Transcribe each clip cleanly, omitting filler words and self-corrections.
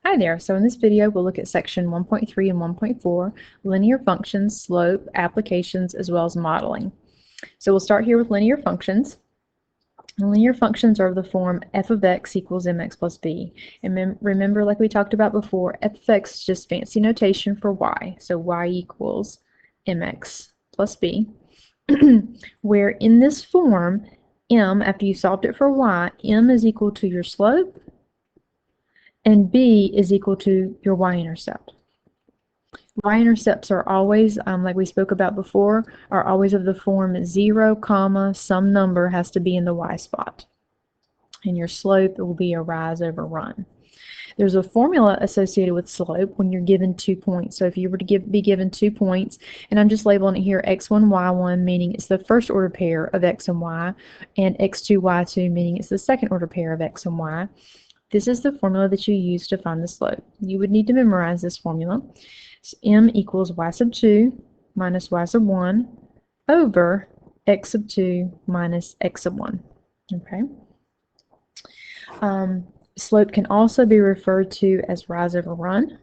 Hi there, so in this video we'll look at section 1.3 and 1.4, linear functions, slope, applications, as well as modeling. So we'll start here with linear functions. And linear functions are of the form f of x equals mx plus b. And remember, like we talked about before, f of x is just fancy notation for y. So y equals mx plus b, where in this form, m, after you solved it for y, m is equal to your slope, and b is equal to your y-intercept. Y-intercepts are always, like we spoke about before, are always of the form 0, comma, some number has to be in the y spot. And your slope will be a rise over run. There's a formula associated with slope when you're given 2 points. So if you were to be given 2 points, and I'm just labeling it here x1, y1, meaning it's the first order pair of x and y, and x2, y2, meaning it's the second order pair of x and y. This is the formula that you use to find the slope. You would need to memorize this formula. So m equals y sub 2 minus y sub 1 over x sub 2 minus x sub 1. Okay. Slope can also be referred to as rise over run,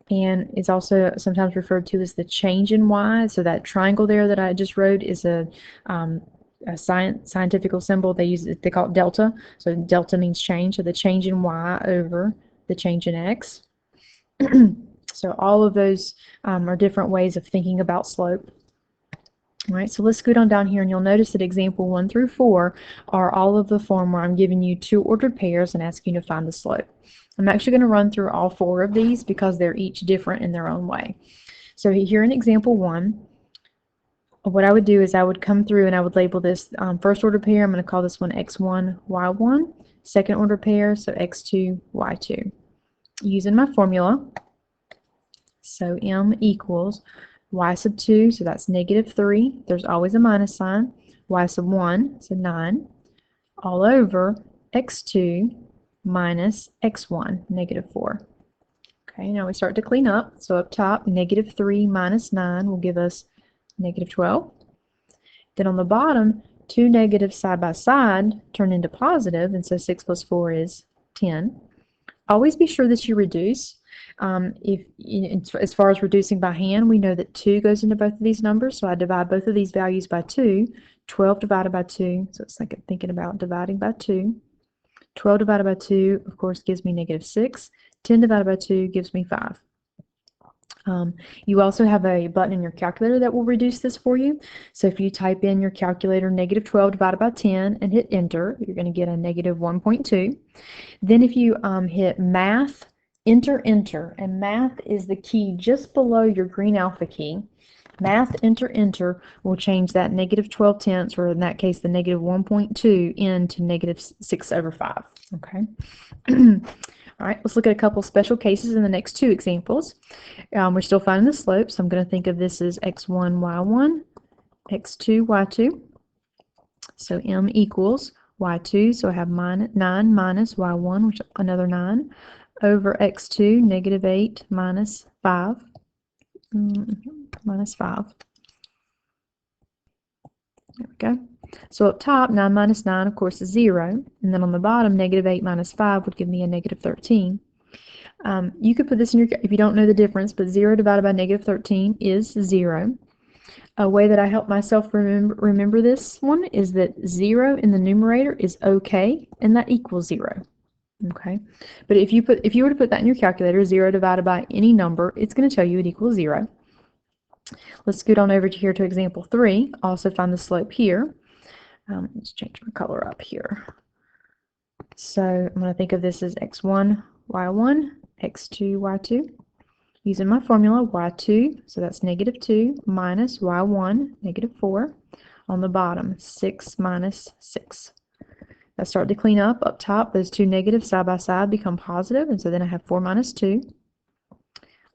and is also sometimes referred to as the change in y. So that triangle there that I just wrote is a scientific symbol. They call it delta. So delta means change. So the change in y over the change in x. So all of those are different ways of thinking about slope. All right, so let's scoot on down here, and you'll notice that example 1 through 4 are all of the form where I'm giving you 2 ordered pairs and asking you to find the slope. I'm actually going to run through all 4 of these because they're each different in their own way. So here in example 1, what I would do is I would come through and I would label this first order pair. I'm going to call this one x1, y1. Second order pair, so x2, y2. Using my formula, so m equals y sub 2, so that's negative 3. There's always a minus sign. Y sub 1, so 9, all over x2 minus x1, negative 4. Okay, now we start to clean up. So up top, negative 3 minus 9 will give us negative 12. Then on the bottom, 2 negatives side by side turn into positive, and so 6 plus 4 is 10. Always be sure that you reduce. As far as reducing by hand, we know that 2 goes into both of these numbers, so I divide both of these values by 2. 12 divided by 2, so it's like thinking about dividing by 2. 12 divided by 2, of course, gives me negative 6. 10 divided by 2 gives me 5. You also have a button in your calculator that will reduce this for you. So if you type in your calculator negative 12 divided by 10 and hit enter, you're going to get a negative 1.2. Then if you hit math, enter, and math is the key just below your green alpha key. Math, enter will change that negative 12 tenths, or in that case the negative 1.2, into negative 6 over 5. Okay. All right, let's look at a couple special cases in the next 2 examples. We're still finding the slope, so I'm going to think of this as x1, y1, x2, y2. So m equals y2, so I have 9 minus y1, which is another 9, over x2, negative 8 minus 5. Minus 5. There we go. So up top, 9 minus 9, of course, is 0. And then on the bottom, negative 8 minus 5 would give me a negative 13. You could put this in your, if you don't know the difference, but 0 divided by negative 13 is 0. A way that I help myself remember this one is that 0 in the numerator is okay, and that equals 0. Okay, but if you were to put that in your calculator, 0 divided by any number, it's going to tell you it equals 0. Let's scoot on over here to example 3. Also find the slope here. Let's change my color up here. So I'm going to think of this as x1, y1, x2, y2. Using my formula, y2, so that's negative 2, minus y1, negative 4. On the bottom, 6 minus 6. I start to clean up. Up top, those 2 negatives side by side become positive, and so then I have 4 minus 2.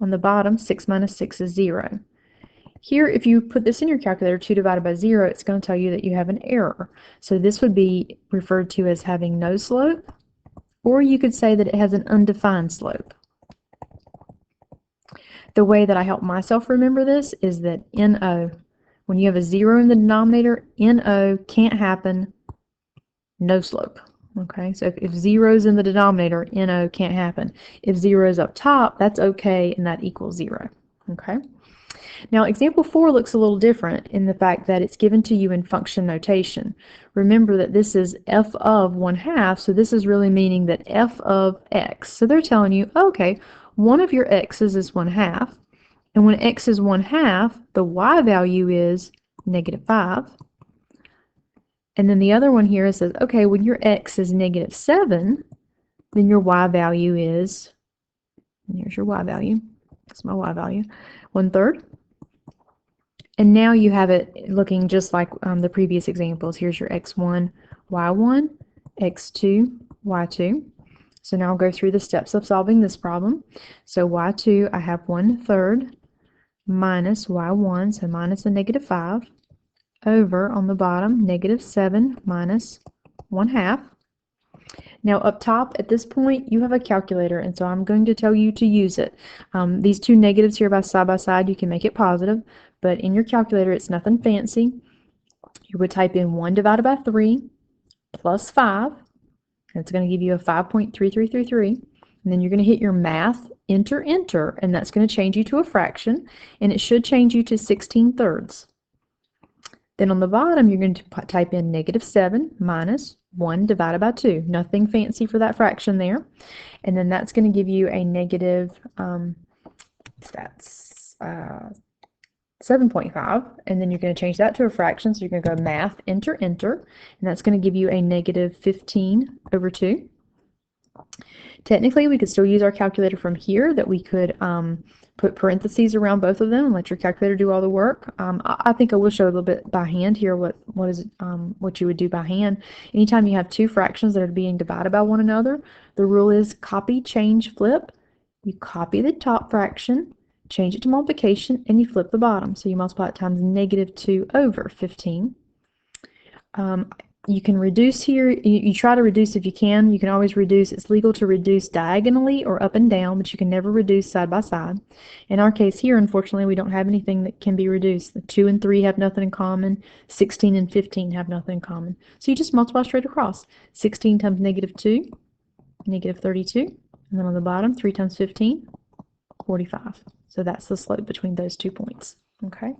On the bottom, 6 minus 6 is 0. Here, if you put this in your calculator, 2 divided by 0, it's going to tell you that you have an error. So this would be referred to as having no slope, or you could say that it has an undefined slope. The way that I help myself remember this is that NO, when you have a 0 in the denominator, NO can't happen, no slope. Okay, so if 0's in the denominator, NO can't happen. If 0's up top, that's okay, and that equals 0. Okay. Now, example 4 looks a little different in the fact that it's given to you in function notation. Remember that this is f of 1/2, so this is really meaning that f of x. So they're telling you, okay, one of your x's is 1/2, and when x is 1/2, the y value is -5. And then the other one here says, okay, when your x is -7, then your y value is, and here's your y value, that's my y value, 1/3. And now you have it looking just like the previous examples. Here's your x1, y1, x2, y2. So now I'll go through the steps of solving this problem. So y2, I have 1/3 minus y1, so minus a -5, over on the bottom, -7 minus 1/2. Now up top at this point you have a calculator, and so I'm going to tell you to use it. These two negatives here side by side, you can make it positive, but in your calculator it's nothing fancy. You would type in 1 divided by 3 plus 5, and it's going to give you a 5.3333, and then you're going to hit your math, enter, and that's going to change you to a fraction, and it should change you to 16/3. Then on the bottom, you're going to type in -7 minus 1 divided by 2. Nothing fancy for that fraction there. And then that's going to give you a negative, that's 7.5. And then you're going to change that to a fraction. So you're going to go math, enter, and that's going to give you a -15/2. Technically, we could still use our calculator from here, that we could put parentheses around both of them and let your calculator do all the work. I think I will show a little bit by hand here what you would do by hand. Anytime you have two fractions that are being divided by one another, the rule is copy, change, flip. You copy the top fraction, change it to multiplication, and you flip the bottom. So you multiply it times -2/15. You can reduce here. You try to reduce if you can. You can always reduce. It's legal to reduce diagonally or up and down, but you can never reduce side by side. In our case here, unfortunately, we don't have anything that can be reduced. The 2 and 3 have nothing in common. 16 and 15 have nothing in common. So you just multiply straight across. 16 times -2, -32. And then on the bottom, 3 times 15, 45. So that's the slope between those 2 points. Okay.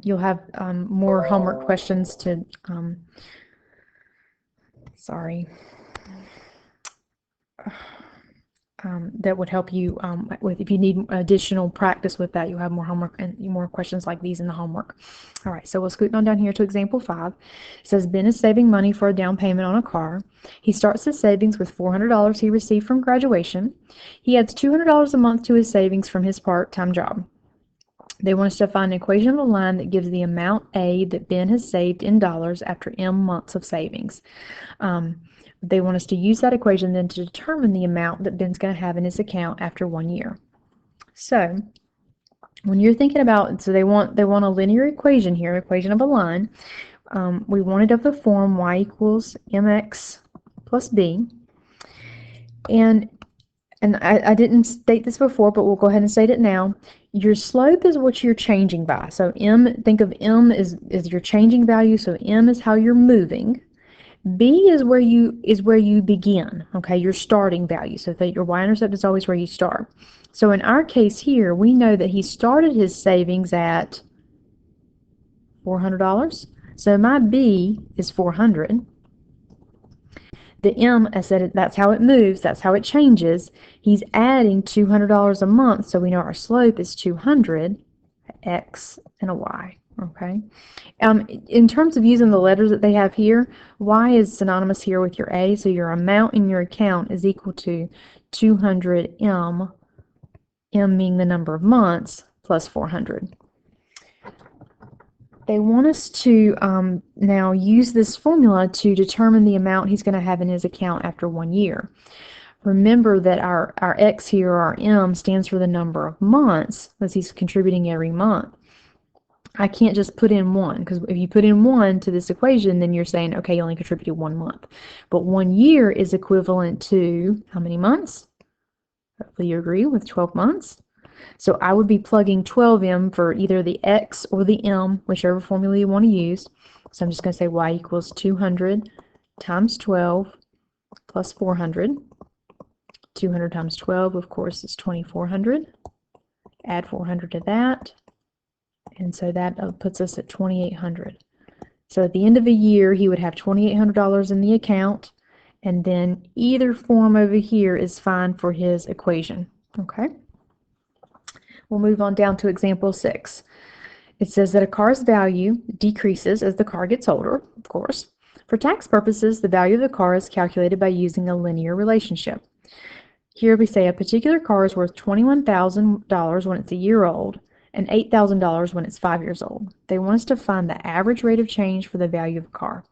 You'll have more homework questions to, that would help you with, if you need additional practice with that, you'll have more homework and more questions like these in the homework. All right, so we'll scoot on down here to example 5. It says Ben is saving money for a down payment on a car. He starts his savings with $400 he received from graduation. He adds $200 a month to his savings from his part-time job. They want us to find an equation of a line that gives the amount A that Ben has saved in dollars after M months of savings. They want us to use that equation then to determine the amount that Ben's going to have in his account after 1 year. So when you're thinking about, so they want a linear equation here, equation of a line. We want it of the form y equals mx plus b. And I didn't state this before, but we'll go ahead and state it now. Your slope is what you're changing by. So m, think of m as your changing value. So m is how you're moving. B is where you begin. Okay, your starting value. So that your y-intercept is always where you start. So in our case here, we know that he started his savings at $400. So my B is 400. The M, I said, that's how it moves, that's how it changes. He's adding $200 a month, so we know our slope is 200, X and a Y, okay? In terms of using the letters that they have here, Y is synonymous here with your A, so your amount in your account is equal to 200M, M being the number of months, plus 400. They want us to now use this formula to determine the amount he's going to have in his account after 1 year. Remember that our X here, our M, stands for the number of months, as he's contributing every month. I can't just put in 1, because if you put in 1 to this equation, then you're saying, okay, you only contributed 1 month. But 1 year is equivalent to how many months? Hopefully you agree with 12 months. So I would be plugging 12M for either the X or the M, whichever formula you want to use. So I'm just going to say y equals 200 times 12 plus 400. 200 times 12, of course, is 2400. Add 400 to that, and so that puts us at 2800. So at the end of a year, he would have $2,800 in the account, and then either form over here is fine for his equation. Okay? We'll move on down to example 6. It says that a car's value decreases as the car gets older, of course. For tax purposes, the value of the car is calculated by using a linear relationship. Here we say a particular car is worth $21,000 when it's a year old and $8,000 when it's 5 years old. They want us to find the average rate of change for the value of a car.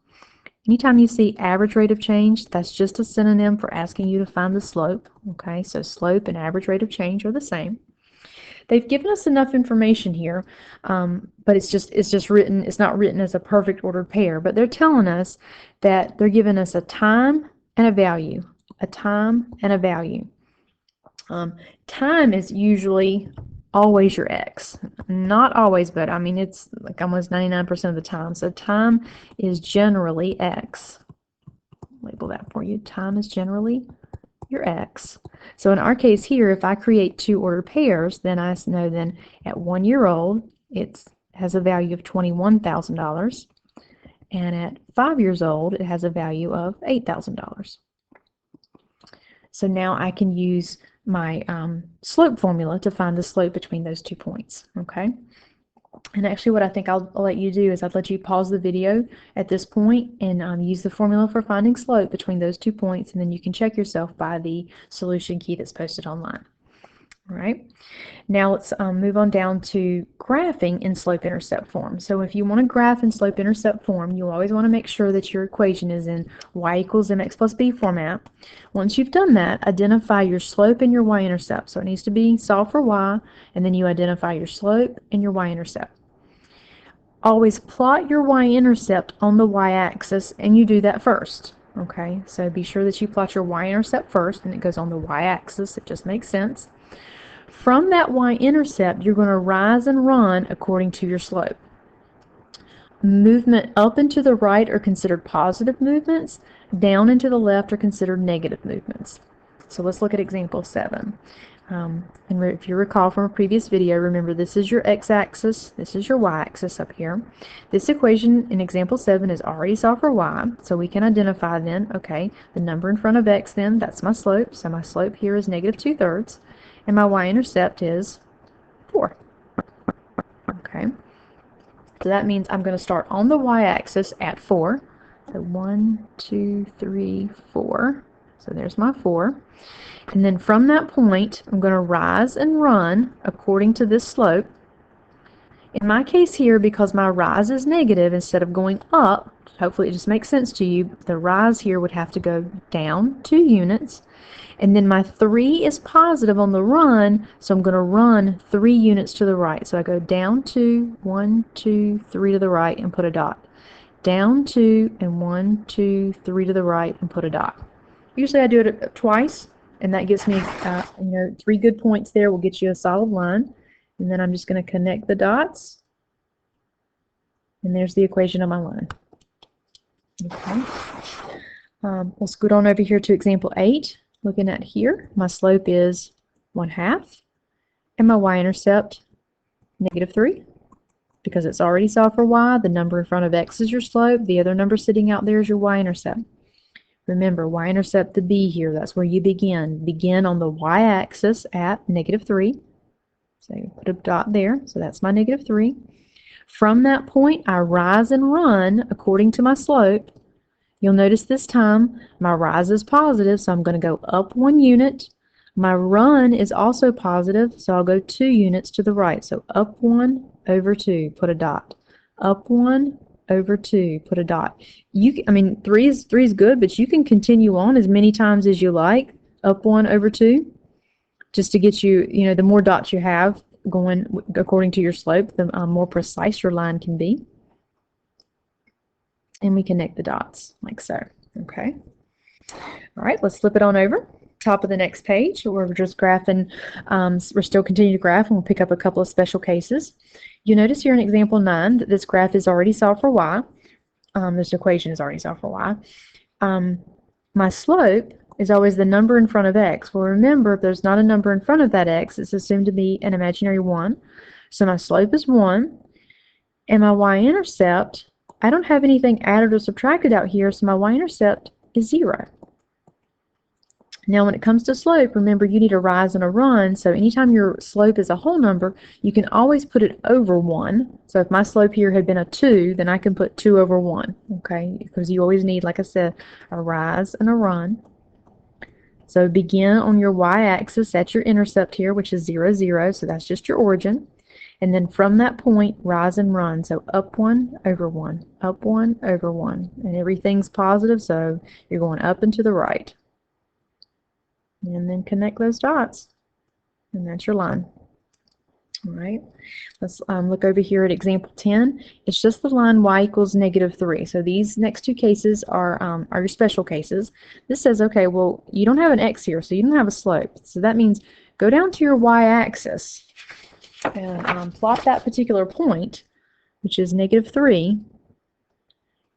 Anytime you see average rate of change, that's just a synonym for asking you to find the slope. Okay, so slope and average rate of change are the same. They've given us enough information here, but it's just written, it's not written as a perfect ordered pair, but they're telling us that they're giving us a time and a value. A time and a value. Time is usually always your x. Not always, but I mean it's like almost 99% of the time. So time is generally x. Label that for you. Time is generally your x. So in our case here, if I create two ordered pairs, then I know then at 1 year old, it has a value of $21,000. And at 5 years old, it has a value of $8,000. So now I can use my slope formula to find the slope between those 2 points. Okay. And actually what I think I'll let you do is I'll let you pause the video at this point and use the formula for finding slope between those 2 points, and then you can check yourself by the solution key that's posted online. All right. Now let's move on down to graphing in slope-intercept form. So if you want to graph in slope-intercept form, you always want to make sure that your equation is in y equals mx plus b format. Once you've done that, identify your slope and your y-intercept. So it needs to be solved for y, and then you identify your slope and your y-intercept. Always plot your y-intercept on the y-axis, and you do that first. Okay, so be sure that you plot your y-intercept first, and it goes on the y-axis. It just makes sense. From that y-intercept, you're going to rise and run according to your slope. Movement up and to the right are considered positive movements. Down and to the left are considered negative movements. So let's look at example 7. And if you recall from a previous video, remember this is your x-axis, this is your y-axis up here. This equation in example 7 is already solved for y, so we can identify then, okay, the number in front of x then, that's my slope. So my slope here is negative 2/3. And my y-intercept is 4. Okay. So that means I'm going to start on the y-axis at 4. So 1, 2, 3, 4. So there's my 4. And then from that point, I'm going to rise and run according to this slope. In my case here, because my rise is negative, instead of going up, hopefully it just makes sense to you, the rise here would have to go down 2 units. And then my 3 is positive on the run, so I'm going to run 3 units to the right. So I go down 2, 1, 2, 3 to the right and put a dot. Down 2 and 1, 2, 3 to the right and put a dot. Usually I do it twice, and that gets me 3 good points there will get you a solid line. And then I'm just going to connect the dots, and there's the equation of my line. Okay. We'll scoot on over here to example 8. Looking at here, my slope is 1/2, and my y-intercept -3. Because it's already solved for y, the number in front of x is your slope, the other number sitting out there is your y-intercept. Remember, y-intercept the b here, that's where you begin. Begin on the y-axis at -3. So put a dot there, so that's my -3. From that point, I rise and run according to my slope. You'll notice this time my rise is positive, so I'm going to go up 1 unit. My run is also positive, so I'll go 2 units to the right. So up 1 over 2, put a dot. Up 1 over 2, put a dot. I mean, 3 is good, but you can continue on as many times as you like. Up 1 over 2, just to get you, the more dots you have going according to your slope, the more precise your line can be. And we connect the dots like so. Okay. All right, let's flip it on over. Top of the next page, where we're just graphing. We're still continuing to graph, and we'll pick up a couple of special cases. You notice here in example 9 that this graph is already solved for y. This equation is already solved for y. My slope is always the number in front of x. Well, remember, if there's not a number in front of that x, it's assumed to be an imaginary 1. So my slope is 1. And my y-intercept, I don't have anything added or subtracted out here, so my y-intercept is 0. Now, when it comes to slope, remember you need a rise and a run, so anytime your slope is a whole number, you can always put it over 1. So if my slope here had been a 2, then I can put 2 over 1, okay? Because you always need, like I said, a rise and a run. So begin on your y-axis at your intercept here, which is 0, 0, so that's just your origin. And then from that point, rise and run. So up 1 over 1, up 1 over 1. And everything's positive, so you're going up and to the right. And then connect those dots. And that's your line. All right, let's look over here at example 10. It's just the line y equals -3. So these next two cases are your special cases. This says, okay, well, you don't have an x here, so you don't have a slope. So that means go down to your y-axis and plot that particular point, which is -3.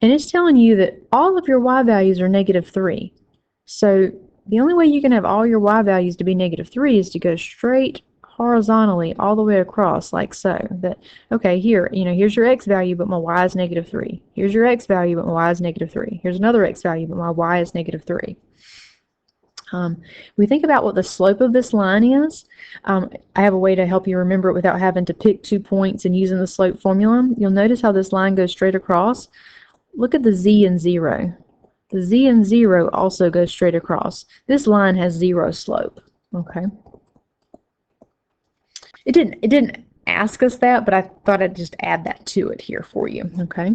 And it's telling you that all of your y values are -3. So the only way you can have all your y values to be -3 is to go straight horizontally all the way across, like so. That, okay, here, here's your x value, but my y is -3. Here's your x value, but my y is -3. Here's another x value, but my y is -3. We think about what the slope of this line is. I have a way to help you remember it without having to pick 2 points and using the slope formula. You'll notice how this line goes straight across. Look at the z and 0. The z and 0 also goes straight across. This line has 0 slope. Okay. It didn't ask us that, but I thought I'd just add that to it here for you. Okay.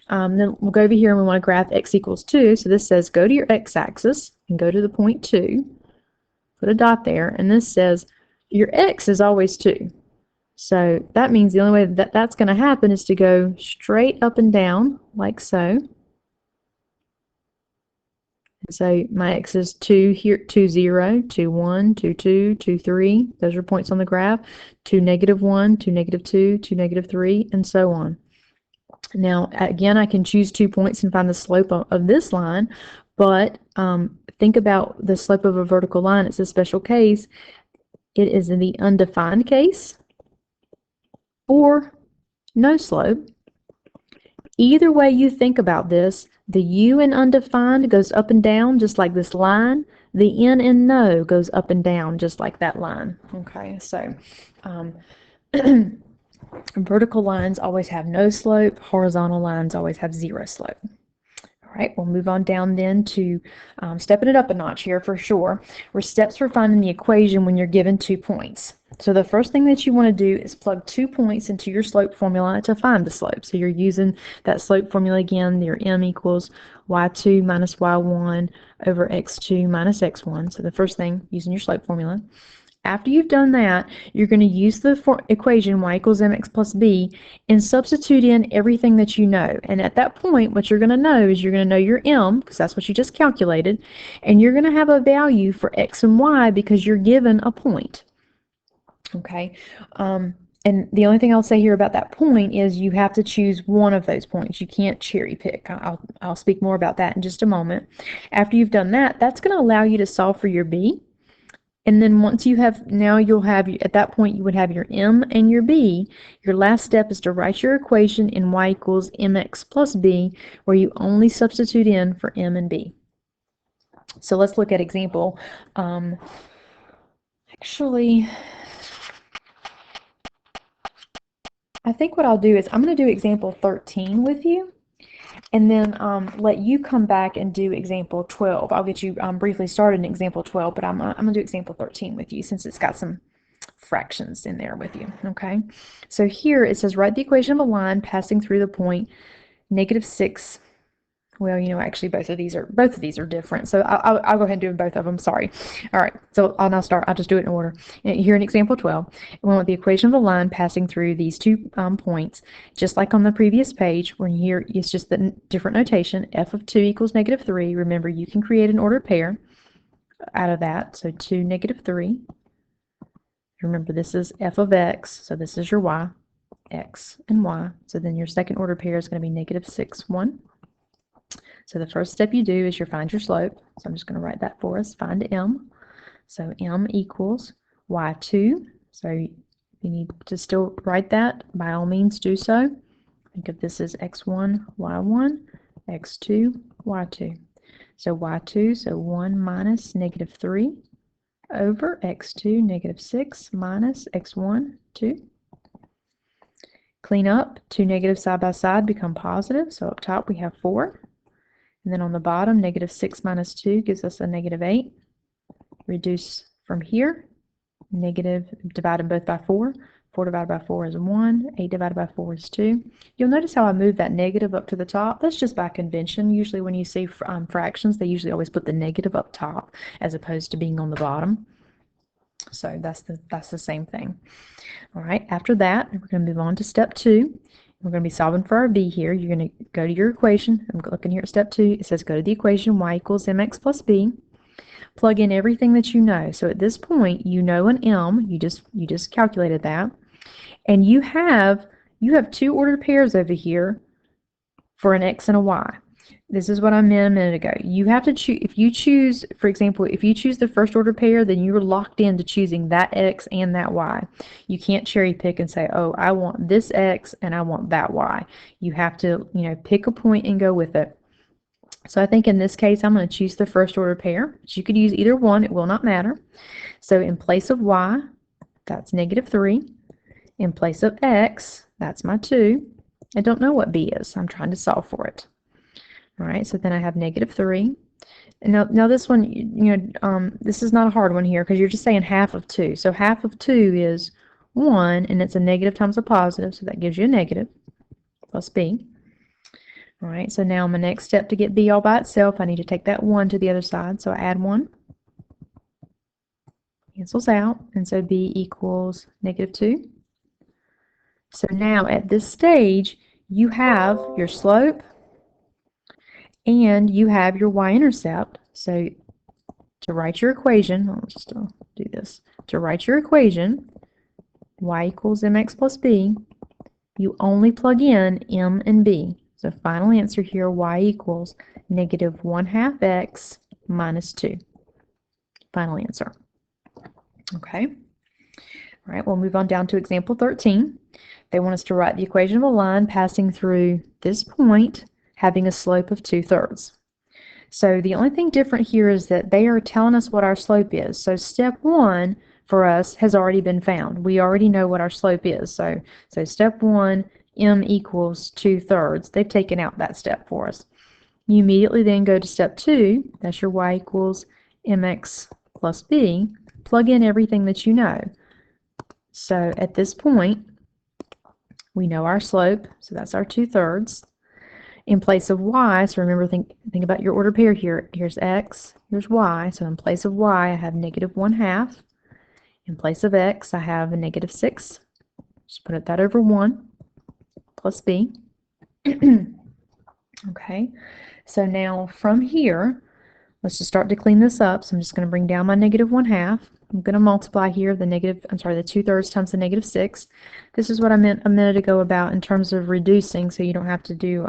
Then we'll go over here and we want to graph x equals 2. So this says go to your x-axis and go to the point 2. Put a dot there. And this says your x is always 2. So that means the only way that that's going to happen is to go straight up and down like so. So my x is 2 here, 2, 0, 2, 1, 2, 2, 2, 3. Those are points on the graph. 2, -1, 2, -2, 2, -3, and so on. Now, again, I can choose 2 points and find the slope of this line, but think about the slope of a vertical line. It's a special case. It is in the undefined case or no slope. Either way you think about this, the U in undefined goes up and down just like this line. The N in no goes up and down just like that line. Okay, so vertical lines always have no slope. Horizontal lines always have 0 slope. All right, we'll move on down then to stepping it up a notch here for sure. Were steps for finding the equation when you're given 2 points. So the first thing that you want to do is plug 2 points into your slope formula to find the slope. So you're using that slope formula again, your m equals y2 minus y1 over x2 minus x1. So the first thing, using your slope formula. After you've done that, you're going to use the equation y equals mx plus b and substitute in everything that you know. And at that point, what you're going to know is you're going to know your m, because that's what you just calculated, and you're going to have a value for x and y because you're given a point. Okay, and the only thing I'll say here about that point is you have to choose one of those points. You can't cherry pick. I'll speak more about that in just a moment. After you've done that, that's going to allow you to solve for your b. And then once you have, now you'll have, at that point you would have your m and your b. Your last step is to write your equation in y equals mx plus b, where you only substitute in for m and b. So let's look at example. Actually, I think what I'll do is I'm going to do example 13 with you, and then let you come back and do example 12. I'll get you briefly started in example 12, but I'm going to do example 13 with you since it's got some fractions in there with you. Okay, so here it says write the equation of a line passing through the point -6. Well, actually both of these are different, so I'll go ahead and do both of them. Sorry. All right, so I'll now start. I'll just do it in order. Here in example 12, we want the equation of a line passing through these 2 points, just like on the previous page. When here it's just the different notation. F of 2 equals -3. Remember, you can create an ordered pair out of that. So 2, -3. Remember, this is f of x, so this is your y, x and y. So then your second order pair is going to be -6, 1. So the first step you do is you find your slope. So I'm just going to write that for us. Find m. So m equals y2. So you need to still write that. By all means, do so. Think of this as x1, y1, x2, y2. So y2, so 1 minus negative 3 over x2, negative 6 minus x1, 2. Clean up. Two negatives side by side become positive. So up top we have 4. And then on the bottom, negative 6 minus 2 gives us a negative 8. Reduce from here. Negative, divide them both by 4. 4 divided by 4 is 1. 8 divided by 4 is 2. You'll notice how I move that negative up to the top. That's just by convention. Usually when you see fractions, they usually always put the negative up top as opposed to being on the bottom. So that's the same thing. All right, after that, we're going to move on to step 2. We're going to be solving for our b here. You're going to go to your equation. I'm looking here at step 2. It says go to the equation y equals mx plus b. Plug in everything that you know. So at this point, you know an m. You just calculated that. And you have 2 ordered pairs over here for an x and a y. This is what I meant a minute ago. You have to choose, if you choose, for example, if you choose the first order pair, then you're locked into choosing that x and that y. You can't cherry pick and say, oh, I want this x and I want that y. You have to, pick a point and go with it. So I think in this case, I'm going to choose the first order pair. But you could use either one. It will not matter. So in place of y, that's negative 3. In place of x, that's my 2. I don't know what b is. I'm trying to solve for it. All right, so then I have negative 3. And now this one, this is not a hard one here because you're just saying half of 2. So half of 2 is 1, and it's a negative times a positive, so that gives you a negative plus b. All right, so now my next step to get b all by itself, I need to take that 1 to the other side. So I add 1. Cancels out, and so b equals negative 2. So now at this stage, you have your slope and you have your y-intercept. So to write your equation, I'll just do this. To write your equation, y equals mx plus b, you only plug in m and b. So final answer here, y equals negative 1/2 x minus 2. Final answer. Okay. All right, we'll move on down to example 13. They want us to write the equation of a line passing through this point having a slope of 2/3. So the only thing different here is that they are telling us what our slope is. So step 1 for us has already been found. We already know what our slope is. So step 1, m equals 2/3. They've taken out that step for us. You immediately then go to step 2. That's your y equals mx plus b. Plug in everything that you know. So at this point, we know our slope. So that's our 2/3. In place of y, so remember, think about your order pair here. Here's x, here's y. So in place of y, I have negative 1/2. In place of x, I have a negative 6. Just put that over 1 plus b. Okay, so now from here, let's just start to clean this up. So I'm just going to bring down my negative 1/2. I'm going to multiply here the 2/3 times the negative 6. This is what I meant a minute ago about in terms of reducing, so you don't have to do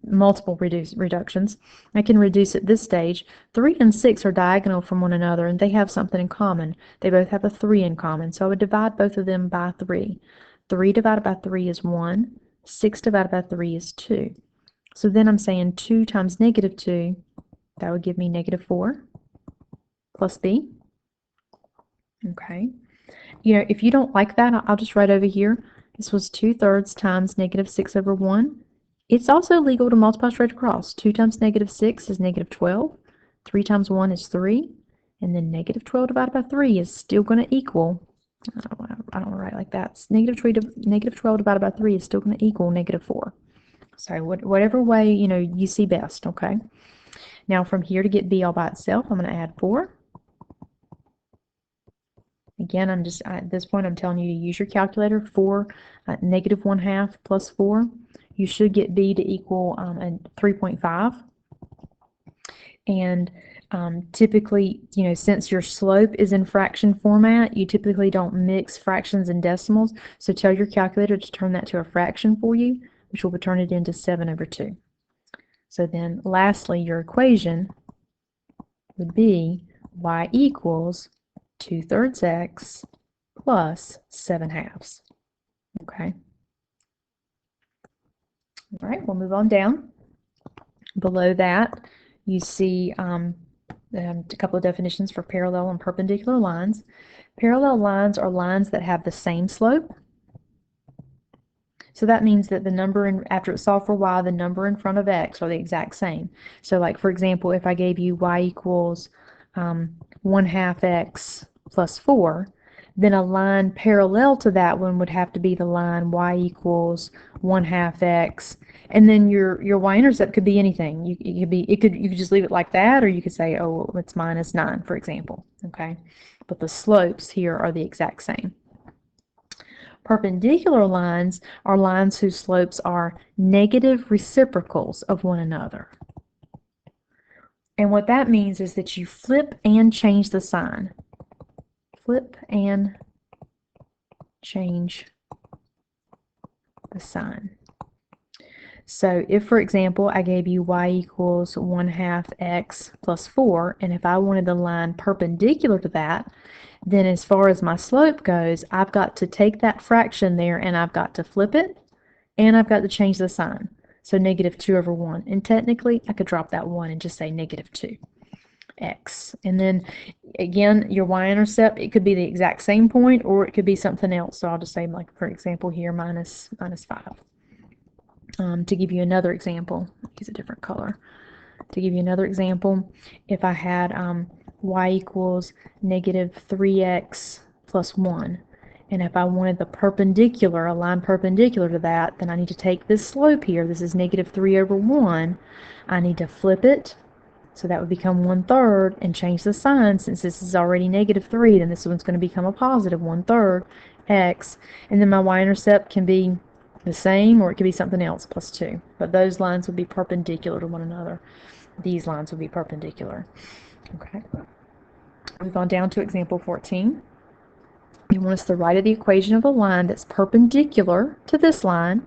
multiple reductions. I can reduce at this stage. 3 and 6 are diagonal from one another, and they have something in common. They both have a 3 in common, so I would divide both of them by 3. 3 divided by 3 is 1. 6 divided by 3 is 2. So then I'm saying 2 times negative 2, that would give me negative 4 plus b. Okay. If you don't like that, I'll just write over here. This was 2/3 times negative 6 over 1. It's also legal to multiply straight across. 2 times negative 6 is negative 12. 3 times 1 is 3. And then negative 12 divided by 3 is still going to equal, I don't want to write like that. Negative 12 divided by 3 is still going to equal negative 4. So whatever way, you see best, okay? Now from here to get b all by itself, I'm going to add 4. Again, at this point, I'm telling you to use your calculator. 4, negative 1/2 plus 4. You should get b to equal 3.5. And typically, since your slope is in fraction format, you typically don't mix fractions and decimals. So tell your calculator to turn that to a fraction for you, which will turn it into 7/2. So then lastly, your equation would be y equals 2/3 x plus 7/2. Okay. All right, we'll move on down. Below that, you see a couple of definitions for parallel and perpendicular lines. Parallel lines are lines that have the same slope. So that means that the number after it's solved for y, the number in front of x are the exact same. So like for example, if I gave you y equals 1/2 x plus 4, then a line parallel to that one would have to be the line y equals 1/2 x, and then your y-intercept could be anything. You could just leave it like that, or you could say, oh, it's -9, for example. Okay, but the slopes here are the exact same. Perpendicular lines are lines whose slopes are negative reciprocals of one another. And what that means is that you flip and change the sign. Flip and change the sign. So if, for example, I gave you y equals 1/2 x plus 4, and if I wanted the line perpendicular to that, then as far as my slope goes, I've got to take that fraction there and I've got to flip it, and I've got to change the sign. So -2/1. And technically, I could drop that 1 and just say -2x. And then, again, your y-intercept, it could be the exact same point, or it could be something else. So I'll just say, like, for example, here, minus 5. To give you another example, use a different color. To give you another example, if I had y equals -3x plus 1, and if I wanted the perpendicular, a line perpendicular to that, then I need to take this slope here. This is -3/1. I need to flip it, so that would become 1/3, and change the sign. Since this is already -3, then this one's going to become a positive 1/3 x, and then my y-intercept can be the same, or it could be something else, plus 2. But those lines would be perpendicular to one another. These lines would be perpendicular. Okay. Move on down to example 14. You want us to write the equation of a line that's perpendicular to this line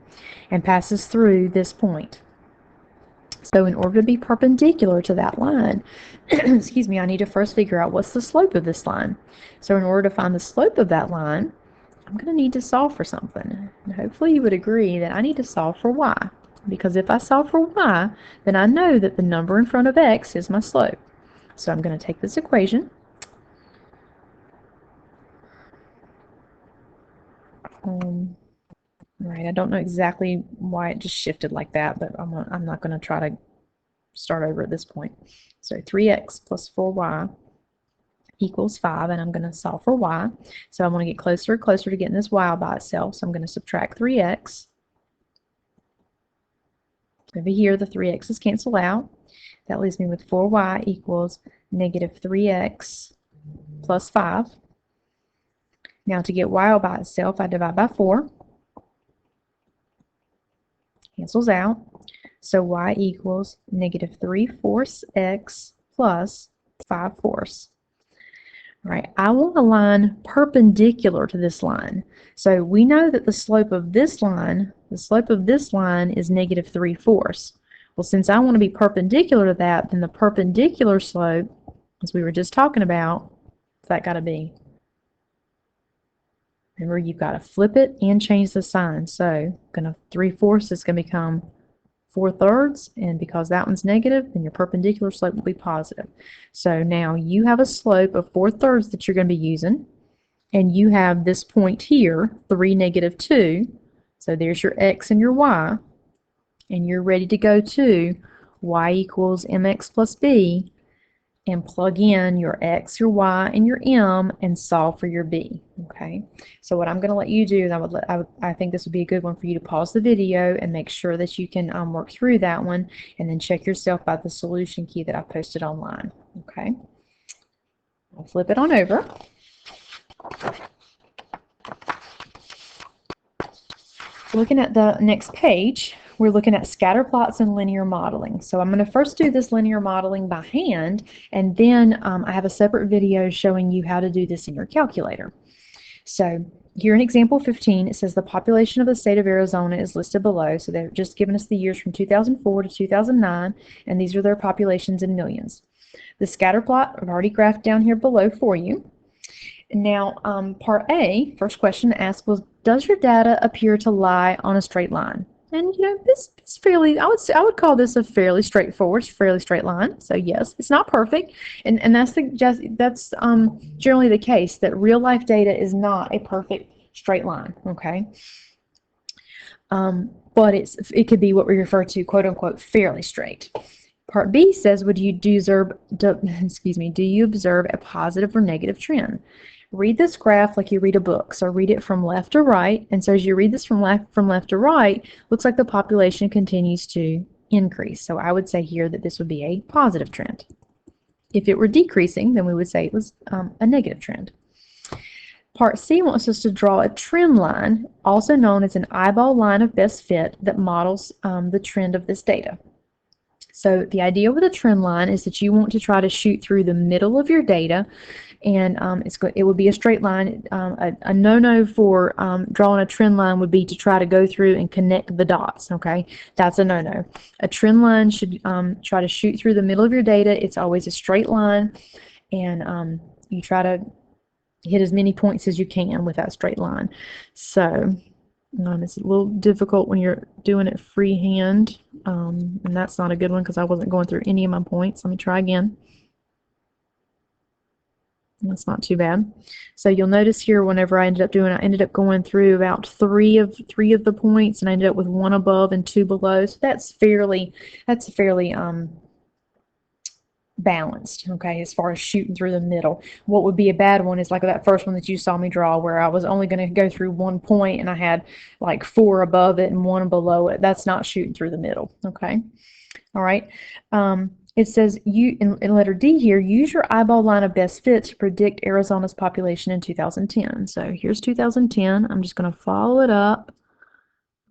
and passes through this point. So in order to be perpendicular to that line, excuse me, I need to first figure out what's the slope of this line. So in order to find the slope of that line, I'm going to need to solve for something. And hopefully you would agree that I need to solve for y. Because if I solve for y, then I know that the number in front of x is my slope. So I'm going to take this equation. Right, I don't know exactly why it just shifted like that, but I'm not going to try to start over at this point. So 3x plus 4y equals 5, and I'm going to solve for y. So I want to get closer and closer to getting this y by itself, so I'm going to subtract 3x. Over here, the 3x's cancel out. That leaves me with 4y equals -3x plus 5. Now to get y all by itself, I divide by 4. Cancels out. So y equals -3/4 x plus 5/4. All right, I want a line perpendicular to this line. So we know that the slope of this line is -3/4. Well, since I want to be perpendicular to that, then the perpendicular slope, as we were just talking about, what's that got to be? Remember, you've got to flip it and change the sign. So 3/4 is going to become 4/3, and because that one's negative, then your perpendicular slope will be positive. So now you have a slope of 4/3 that you're going to be using, and you have this point here, 3, -2. So there's your x and your y, and you're ready to go to y equals mx plus b, and plug in your x, your y, and your m, and solve for your b. Okay. So what I'm going to let you do is I think this would be a good one for you to pause the video and make sure that you can work through that one, and then check yourself by the solution key that I posted online. Okay. I'll flip it on over. Looking at the next page, we're looking at scatter plots and linear modeling. So I'm going to first do this linear modeling by hand, and then I have a separate video showing you how to do this in your calculator. So here in example 15, it says the population of the state of Arizona is listed below. So they're just giving us the years from 2004 to 2009, and these are their populations in millions. The scatter plot I've already graphed down here below for you. Now, part A, first question asked was, does your data appear to lie on a straight line? And this is fairly, I would call this a fairly straightforward, fairly straight line. So yes, it's not perfect, and that's generally the case, that real life data is not a perfect straight line. Okay, but it could be what we refer to, quote unquote, fairly straight. Part B says, do you observe a positive or negative trend? Read this graph like you read a book. So read it from left to right. And so as you read this from left to right, looks like the population continues to increase. So I would say here that this would be a positive trend. If it were decreasing, then we would say it was a negative trend. Part C wants us to draw a trend line, also known as an eyeball line of best fit, that models the trend of this data. So the idea with a trend line is that you want to try to shoot through the middle of your data, and it would be a straight line. A no-no for drawing a trend line would be to try to go through and connect the dots. Okay, that's a no-no. A trend line should try to shoot through the middle of your data. It's always a straight line, and you try to hit as many points as you can with that straight line. So it's a little difficult when you're doing it freehand, and that's not a good one because I wasn't going through any of my points. Let me try again. That's not too bad. So you'll notice here, whenever I ended up going through about three of the points, and I ended up with one above and two below. So that's fairly balanced, okay, as far as shooting through the middle. What would be a bad one is like that first one that you saw me draw, where I was only going to go through 1 point and I had like 4 above it and 1 below it. That's not shooting through the middle. Okay, all right. It says in letter D here, use your eyeball line of best fit to predict Arizona's population in 2010. So here's 2010. I'm just going to follow it up.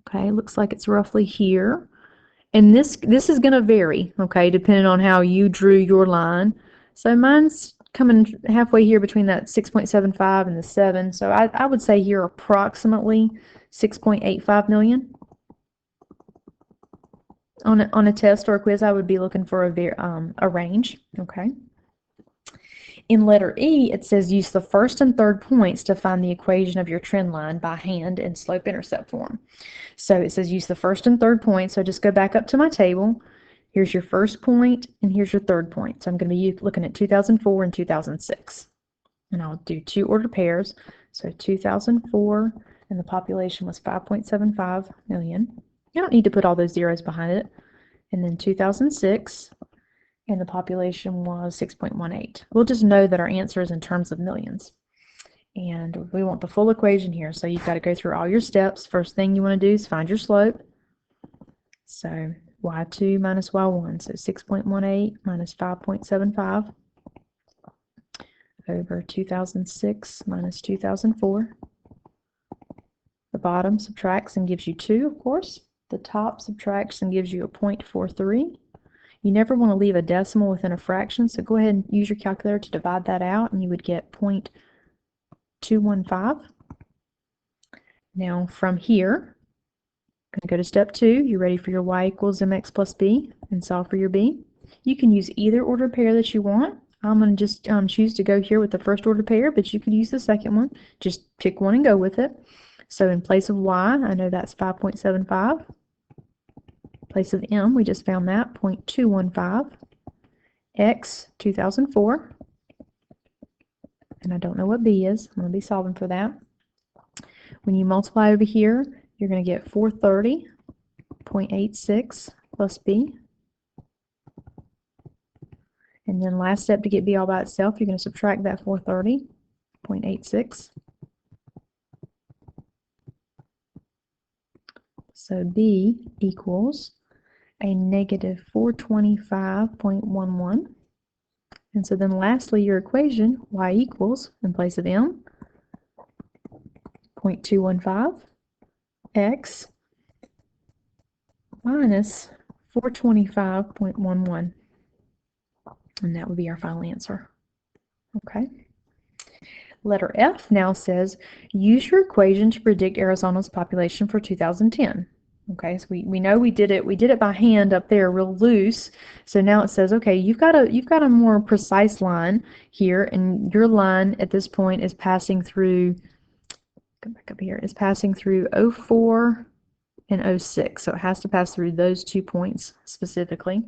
Okay, looks like it's roughly here. And this is going to vary, okay, depending on how you drew your line. So mine's coming halfway here between that 6.75 and the 7. So I would say here approximately 6.85 million. On a test or a quiz, I would be looking for a range, okay. In letter E, it says use the first and third points to find the equation of your trend line by hand in slope-intercept form. So it says use the first and third points. So just go back up to my table. Here's your first point, and here's your third point. So I'm going to be looking at 2004 and 2006. And I'll do 2 ordered pairs. So 2004, and the population was 5.75 million. You don't need to put all those zeros behind it. And then 2006, and the population was 6.18. We'll just know that our answer is in terms of millions. And we want the full equation here. So you've got to go through all your steps. First thing you want to do is find your slope. So y2 minus y1. So 6.18 minus 5.75 over 2006 minus 2004. The bottom subtracts and gives you 2, of course. The top subtracts and gives you a 0.43. You never want to leave a decimal within a fraction, so go ahead and use your calculator to divide that out, and you would get 0.215. Now from here, I'm going to go to step 2. You're ready for your y equals mx plus b, and solve for your b. You can use either ordered pair that you want. I'm going to just choose to go here with the first ordered pair, but you could use the second one. Just pick one and go with it. So in place of y, I know that's 5.75. In place of m, we just found that, 0.215. X, 2004. And I don't know what b is. I'm going to be solving for that. When you multiply over here, you're going to get 430.86 plus b. And then last step to get b all by itself, you're going to subtract that 430.86. So b equals a negative 425.11. And so then lastly, your equation, y equals, in place of m, 0.215 x minus 425.11. And that would be our final answer. Okay. Letter F now says, use your equation to predict Arizona's population for 2010. Okay, so we know we did it by hand up there real loose. So now it says, okay, you've got a more precise line here, and your line at this point is passing through, go back up here, is passing through 04 and 06. So it has to pass through those 2 points specifically.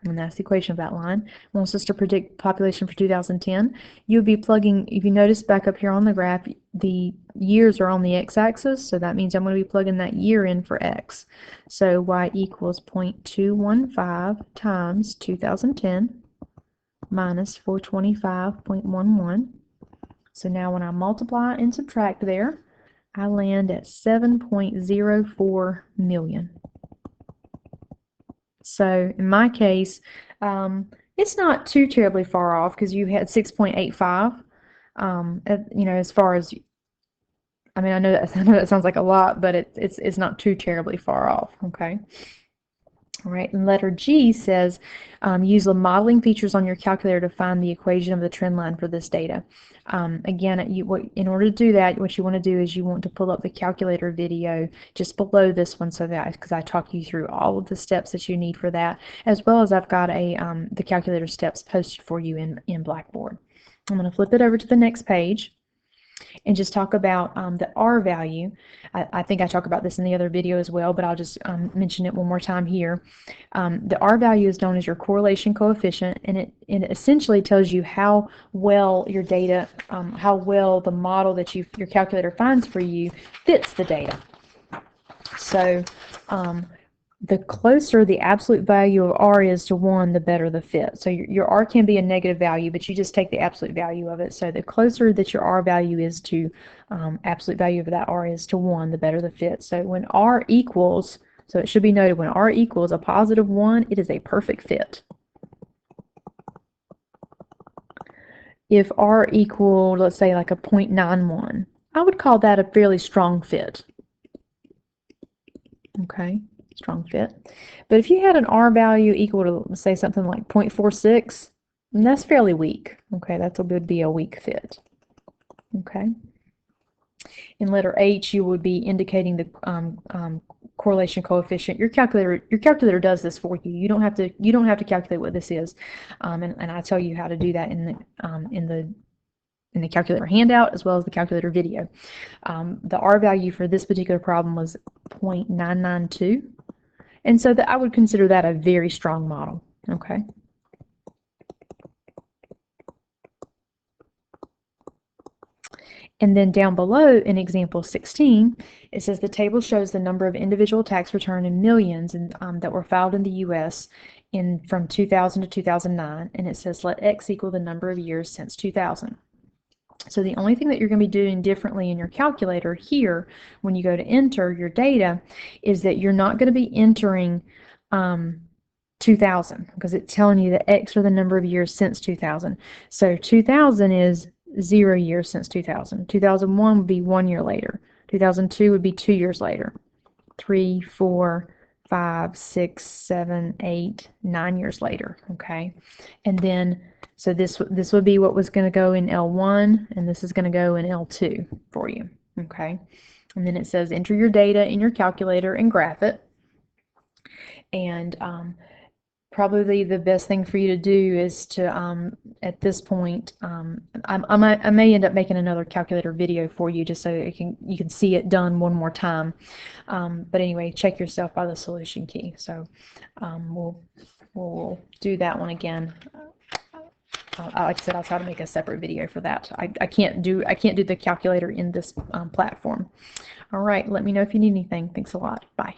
And that's the equation of that line. It wants us to predict population for 2010. You'll be plugging, if you notice back up here on the graph, the years are on the x-axis, so that means I'm going to be plugging that year in for x. So y equals 0.215 times 2010 minus 425.11. So now when I multiply and subtract there, I land at 7.04 million. So in my case, it's not too terribly far off because you had 6.85. As far as, I mean, I know that sounds like a lot, but it's not too terribly far off. Okay. All right, and letter G says use the modeling features on your calculator to find the equation of the trend line for this data. Again, in order to do that, what you want to do is you want to pull up the calculator video just below this one, so that because I talk you through all of the steps that you need for that, as well as I've got the calculator steps posted for you in Blackboard. I'm going to flip it over to the next page and just talk about the R value. I think I talk about this in the other video as well, but I'll just mention it one more time here. The R value is known as your correlation coefficient, and it essentially tells you how well your data, how well the model that your calculator finds for you fits the data. So the closer the absolute value of R is to 1, the better the fit. So your R can be a negative value, but you just take the absolute value of it. So the closer that your R value is to, absolute value of that R is to 1, the better the fit. So when R equals, so it should be noted, when R equals a positive 1, it is a perfect fit. If R equaled, let's say, like a 0.91, I would call that a fairly strong fit. Okay. Strong fit. But if you had an R value equal to, say, something like 0.46, that's fairly weak. Okay, that would be a weak fit. Okay. In letter H, you would be indicating the correlation coefficient. Your calculator does this for you. You don't have to calculate what this is, and I tell you how to do that in the calculator handout as well as the calculator video. The R value for this particular problem was 0.992. And so I would consider that a very strong model. Okay. And then down below in example 16, it says the table shows the number of individual tax return in millions that were filed in the U.S. from 2000 to 2009, and it says let X equal the number of years since 2000. So the only thing that you're going to be doing differently in your calculator here when you go to enter your data is that you're not going to be entering 2000 because it's telling you that X are the number of years since 2000. So 2000 is 0 years since 2000. 2001 would be 1 year later. 2002 would be 2 years later. 3, 4, 5, 6, 7, 8, 9 years later. Okay, and then so this would be what was going to go in L1, and this is going to go in L2 for you. Okay, and then it says enter your data in your calculator and graph it. And probably the best thing for you to do is to, at this point, I may end up making another calculator video for you just so you can see it done one more time. But anyway, check yourself by the solution key. So we'll do that one again. Like I said, I'll try to make a separate video for that. I can't do the calculator in this platform. All right, let me know if you need anything. Thanks a lot. Bye.